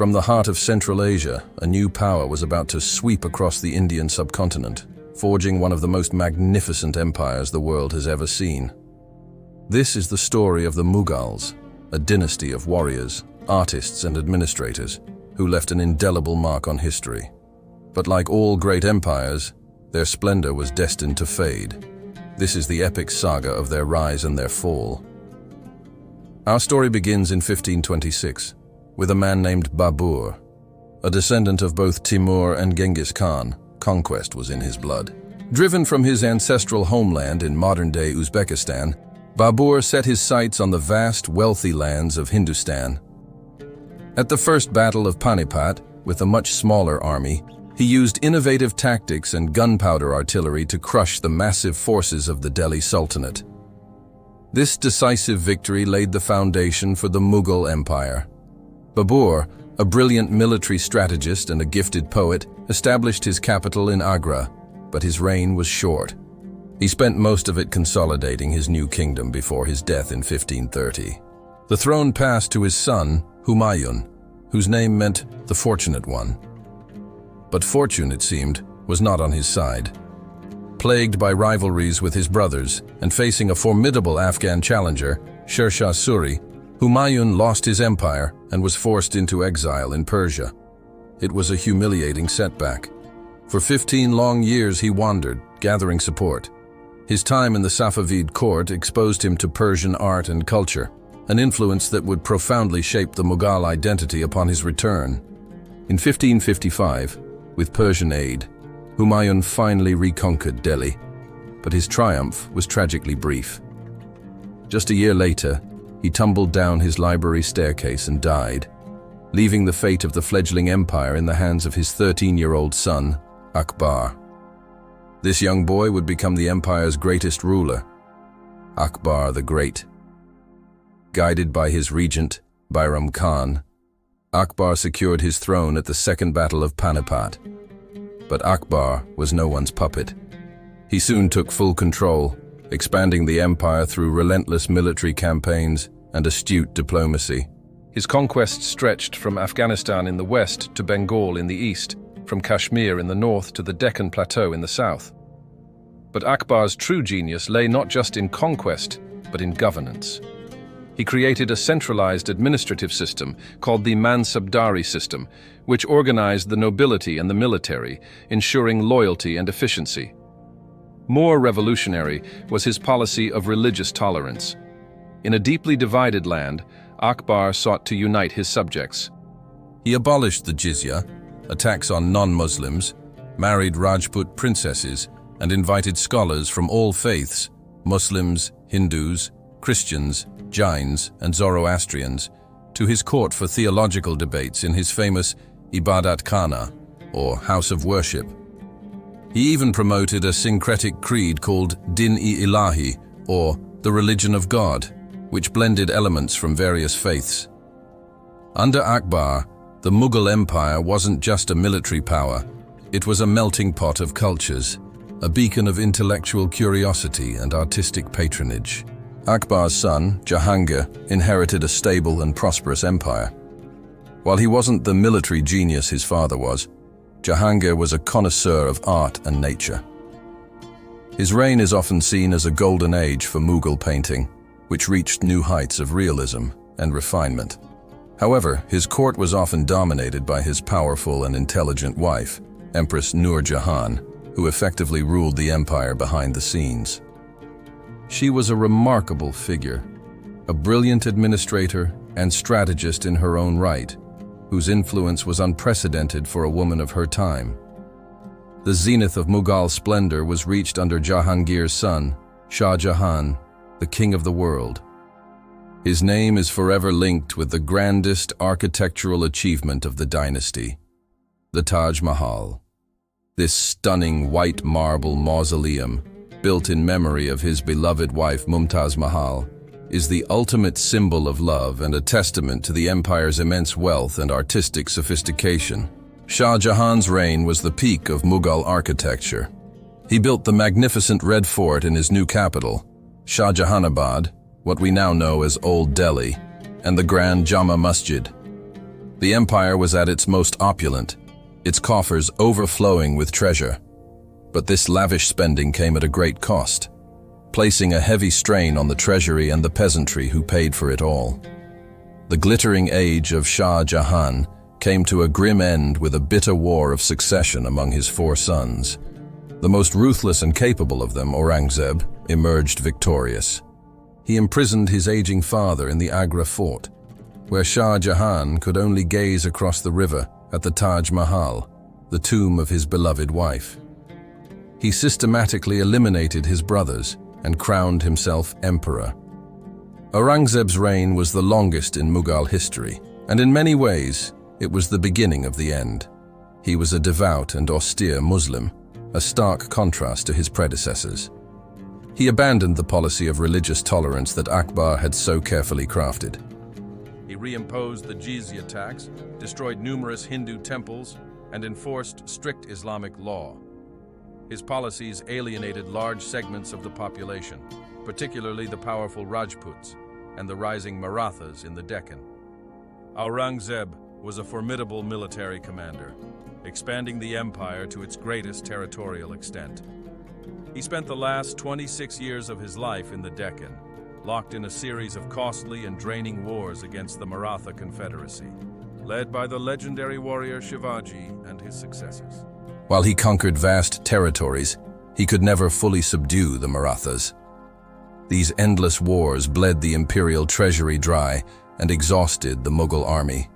From the heart of Central Asia, a new power was about to sweep across the Indian subcontinent, forging one of the most magnificent empires the world has ever seen. This is the story of the Mughals, a dynasty of warriors, artists, and administrators who left an indelible mark on history. But like all great empires, their splendor was destined to fade. This is the epic saga of their rise and their fall. Our story begins in 1526, with a man named Babur. A descendant of both Timur and Genghis Khan, conquest was in his blood. Driven from his ancestral homeland in modern-day Uzbekistan, Babur set his sights on the vast, wealthy lands of Hindustan. At the First Battle of Panipat, with a much smaller army, he used innovative tactics and gunpowder artillery to crush the massive forces of the Delhi Sultanate. This decisive victory laid the foundation for the Mughal Empire. Babur, a brilliant military strategist and a gifted poet, established his capital in Agra, but his reign was short. He spent most of it consolidating his new kingdom before his death in 1530. The throne passed to his son, Humayun, whose name meant the Fortunate One. But fortune, it seemed, was not on his side. Plagued by rivalries with his brothers and facing a formidable Afghan challenger, Sher Shah Suri, Humayun lost his empire and was forced into exile in Persia. It was a humiliating setback. For 15 long years he wandered, gathering support. His time in the Safavid court exposed him to Persian art and culture, an influence that would profoundly shape the Mughal identity upon his return. In 1555, with Persian aid, Humayun finally reconquered Delhi, but his triumph was tragically brief. Just a year later, he tumbled down his library staircase and died, leaving the fate of the fledgling empire in the hands of his 13-year-old son, Akbar. This young boy would become the empire's greatest ruler, Akbar the Great. Guided by his regent, Bairam Khan, Akbar secured his throne at the Second Battle of Panipat. But Akbar was no one's puppet. He soon took full control, expanding the empire through relentless military campaigns and astute diplomacy. His conquests stretched from Afghanistan in the west to Bengal in the east, from Kashmir in the north to the Deccan Plateau in the south. But Akbar's true genius lay not just in conquest, but in governance. He created a centralized administrative system called the Mansabdari system, which organized the nobility and the military, ensuring loyalty and efficiency. More revolutionary was his policy of religious tolerance. In a deeply divided land, Akbar sought to unite his subjects. He abolished the jizya, a tax on non-Muslims, married Rajput princesses, and invited scholars from all faiths, Muslims, Hindus, Christians, Jains, and Zoroastrians, to his court for theological debates in his famous Ibadat Khana, or House of Worship. He even promoted a syncretic creed called Din-i-Ilahi, or the Religion of God, which blended elements from various faiths. Under Akbar, the Mughal Empire wasn't just a military power, it was a melting pot of cultures, a beacon of intellectual curiosity and artistic patronage. Akbar's son, Jahangir, inherited a stable and prosperous empire. While he wasn't the military genius his father was, Jahangir was a connoisseur of art and nature. His reign is often seen as a golden age for Mughal painting, which reached new heights of realism and refinement. However, his court was often dominated by his powerful and intelligent wife, Empress Nur Jahan, who effectively ruled the empire behind the scenes. She was a remarkable figure, a brilliant administrator and strategist in her own right, whose influence was unprecedented for a woman of her time. The zenith of Mughal splendor was reached under Jahangir's son, Shah Jahan, the king of the world. His name is forever linked with the grandest architectural achievement of the dynasty, the Taj Mahal. This stunning white marble mausoleum, built in memory of his beloved wife Mumtaz Mahal, is the ultimate symbol of love and a testament to the empire's immense wealth and artistic sophistication. Shah Jahan's reign was the peak of Mughal architecture. He built the magnificent Red Fort in his new capital, Shah Jahanabad, what we now know as Old Delhi, and the Grand Jama Masjid. The empire was at its most opulent, its coffers overflowing with treasure. But this lavish spending came at a great cost, placing a heavy strain on the treasury and the peasantry who paid for it all. The glittering age of Shah Jahan came to a grim end with a bitter war of succession among his 4 sons. The most ruthless and capable of them, Aurangzeb, emerged victorious. He imprisoned his aging father in the Agra fort, where Shah Jahan could only gaze across the river at the Taj Mahal, the tomb of his beloved wife. He systematically eliminated his brothers and crowned himself emperor. Aurangzeb's reign was the longest in Mughal history, and in many ways, it was the beginning of the end. He was a devout and austere Muslim, a stark contrast to his predecessors. He abandoned the policy of religious tolerance that Akbar had so carefully crafted. He reimposed the jizya tax, destroyed numerous Hindu temples, and enforced strict Islamic law. His policies alienated large segments of the population, particularly the powerful Rajputs and the rising Marathas in the Deccan. Aurangzeb was a formidable military commander, expanding the empire to its greatest territorial extent. He spent the last 26 years of his life in the Deccan, locked in a series of costly and draining wars against the Maratha Confederacy, led by the legendary warrior Shivaji and his successors. While he conquered vast territories, he could never fully subdue the Marathas. These endless wars bled the imperial treasury dry and exhausted the Mughal army.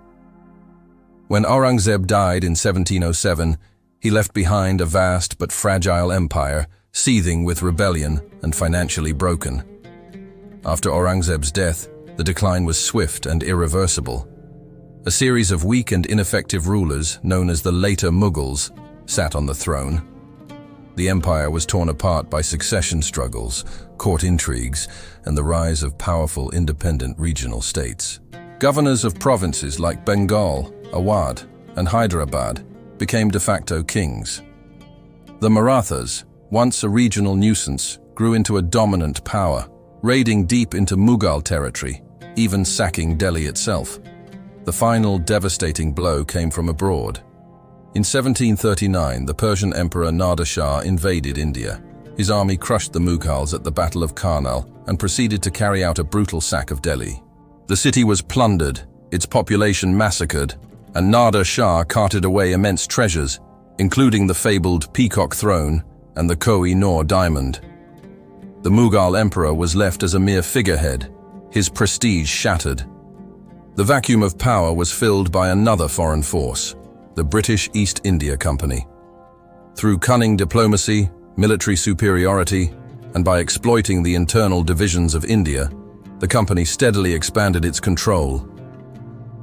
When Aurangzeb died in 1707, he left behind a vast but fragile empire, seething with rebellion and financially broken. After Aurangzeb's death, the decline was swift and irreversible. A series of weak and ineffective rulers, known as the later Mughals, sat on the throne. The empire was torn apart by succession struggles, court intrigues, and the rise of powerful independent regional states. Governors of provinces like Bengal, Awadh, and Hyderabad became de facto kings. The Marathas, once a regional nuisance, grew into a dominant power, raiding deep into Mughal territory, even sacking Delhi itself. The final devastating blow came from abroad. In 1739, the Persian Emperor Nader Shah invaded India. His army crushed the Mughals at the Battle of Karnal and proceeded to carry out a brutal sack of Delhi. The city was plundered, its population massacred, and Nader Shah carted away immense treasures, including the fabled Peacock Throne and the Koh-i-Noor diamond. The Mughal emperor was left as a mere figurehead, his prestige shattered. The vacuum of power was filled by another foreign force, the British East India Company. Through cunning diplomacy, military superiority, and by exploiting the internal divisions of India, the company steadily expanded its control.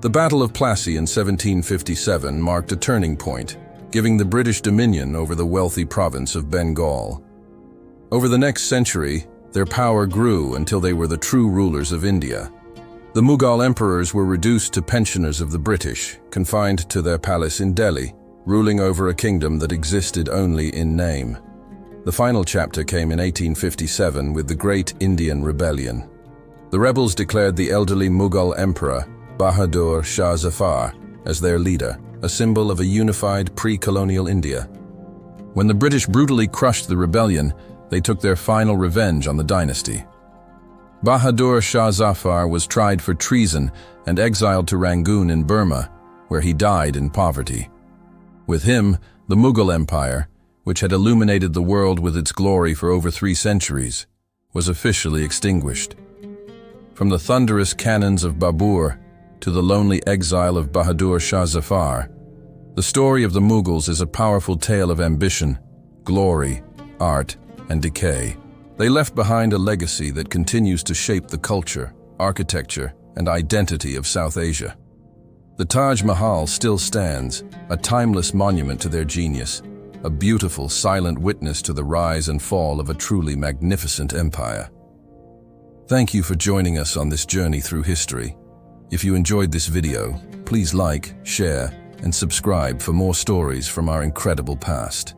The Battle of Plassey in 1757 marked a turning point, giving the British dominion over the wealthy province of Bengal. Over the next century, their power grew until they were the true rulers of India. The Mughal emperors were reduced to pensioners of the British, confined to their palace in Delhi, ruling over a kingdom that existed only in name. The final chapter came in 1857 with the Great Indian Rebellion. The rebels declared the elderly Mughal emperor, Bahadur Shah Zafar, as their leader, a symbol of a unified pre-colonial India. When the British brutally crushed the rebellion, they took their final revenge on the dynasty. Bahadur Shah Zafar was tried for treason and exiled to Rangoon in Burma, where he died in poverty. With him, the Mughal Empire, which had illuminated the world with its glory for over 3 centuries, was officially extinguished. From the thunderous cannons of Babur to the lonely exile of Bahadur Shah Zafar, the story of the Mughals is a powerful tale of ambition, glory, art, and decay. They left behind a legacy that continues to shape the culture, architecture, and identity of South Asia. The Taj Mahal still stands, a timeless monument to their genius, a beautiful, silent witness to the rise and fall of a truly magnificent empire. Thank you for joining us on this journey through history. If you enjoyed this video, please like, share, and subscribe for more stories from our incredible past.